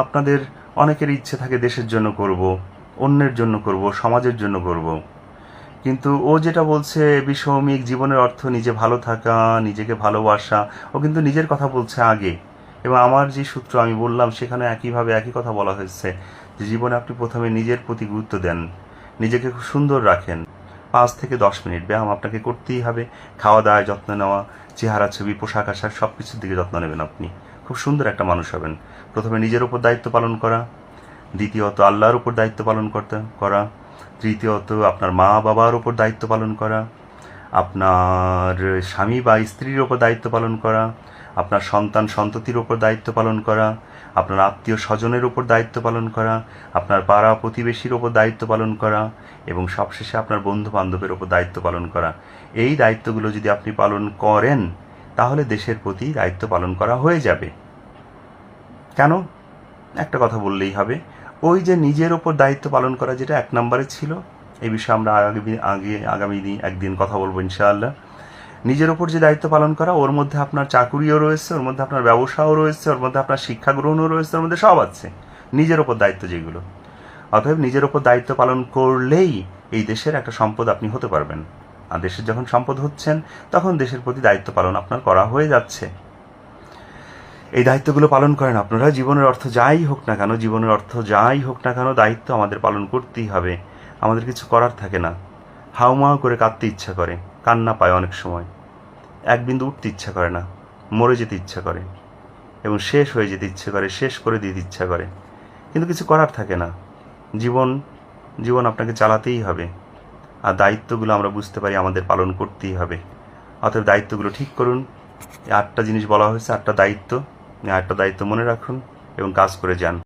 আপনাদের অনেকের ইচ্ছে থাকে দেশের জন্য করব, অন্যের জন্য করব, সমাজের জন্য করব। কিন্তু ও যেটা বলছে বিষৌমিক জীবনের অর্থ নিজে ভালো থাকা, নিজেকে ভালোবাসা, ও কিন্তু নিজের কথা বলছে আগে। এবং আমার যে সূত্র আমি বললাম সেখানে একইভাবে একই কথা বলা হয়েছে যে জীবনে আপনি প্রথমে নিজের প্রতি গুরুত্ব দেন, নিজেকে খুব সুন্দর রাখেন। 5 থেকে 10 মিনিট ব্যায়াম আপনাকে করতেই হবে। খাওয়া দাওয়ায় যত্ন নেওয়া, চেহারা ছবি, পোশাক আশাক সব কিছুর দিকে যত্ন নেবেন। আপনি খুব সুন্দর একটা মানুষ হবেন। প্রথমে নিজের উপর দায়িত্ব পালন করা, দ্বিতীয়ত আল্লাহর উপর দায়িত্ব পালন করা, তৃতীয়ত আপনার মা বাবার উপর দায়িত্ব পালন করা, আপনার স্বামী বা স্ত্রীর ওপর দায়িত্ব পালন করা, আপনার সন্তান সন্ততির ওপর দায়িত্ব পালন করা, আপনার আত্মীয় স্বজনের ওপর দায়িত্ব পালন করা, আপনার পাড়া প্রতিবেশীর ওপর দায়িত্ব পালন করা, এবং সবশেষে আপনার বন্ধু বান্ধবের ওপর দায়িত্ব পালন করা। এই দায়িত্বগুলো যদি আপনি পালন করেন তাহলে দেশের প্রতি দায়িত্ব পালন করা হয়ে যাবে। কেন? একটা কথা বললেই হবে, ওই যে নিজের ওপর দায়িত্ব পালন করা যেটা 1 নম্বরে ছিল, এই বিষয়ে আমরা আগামী দিন একদিন কথা বলবো ইনশাআল্লাহ। নিজের ওপর যে দায়িত্ব পালন করা, ওর মধ্যে আপনার চাকুরিও রয়েছে, ওর মধ্যে আপনার ব্যবসাও রয়েছে, ওর মধ্যে আপনার শিক্ষা গ্রহণও রয়েছে, ওর মধ্যে সব আছে নিজের ওপর দায়িত্ব যেগুলো। অতএব নিজের ওপর দায়িত্ব পালন করলেই এই দেশের একটা সম্পদ আপনি হতে পারবেন। আর দেশের যখন সম্পদ হচ্ছেন তখন দেশের প্রতি দায়িত্ব পালন আপনার করা হয়ে যাচ্ছে। এই দায়িত্বগুলো পালন করেন আপনারা। জীবনের অর্থ যাই হোক না কেন, জীবনের অর্থ যাই হোক না কেন, দায়িত্ব আমাদের পালন করতেই হবে। আমাদের কিছু করার থাকে না। হাউমাউ করে কাঁদতে ইচ্ছা করে, কান্না পায় অনেক সময়। এক বিন্দু উঠতে ইচ্ছা করে না, মরে যেতে ইচ্ছা করে এবং শেষ হয়ে যেতে ইচ্ছে করে, শেষ করে দিতে ইচ্ছা করে, কিন্তু কিছু করার থাকে না। জীবন জীবন আপনাকে চালাতেই হবে। আর দায়িত্বগুলো আমরা বুঝতে পারি আমাদের পালন করতেই হবে। অতএব দায়িত্বগুলো ঠিক করুন। 8টা জিনিস বলা হয়েছে, 8টা দায়িত্ব। 8টা দায়িত্ব মনে রাখুন এবং কাজ করে যান।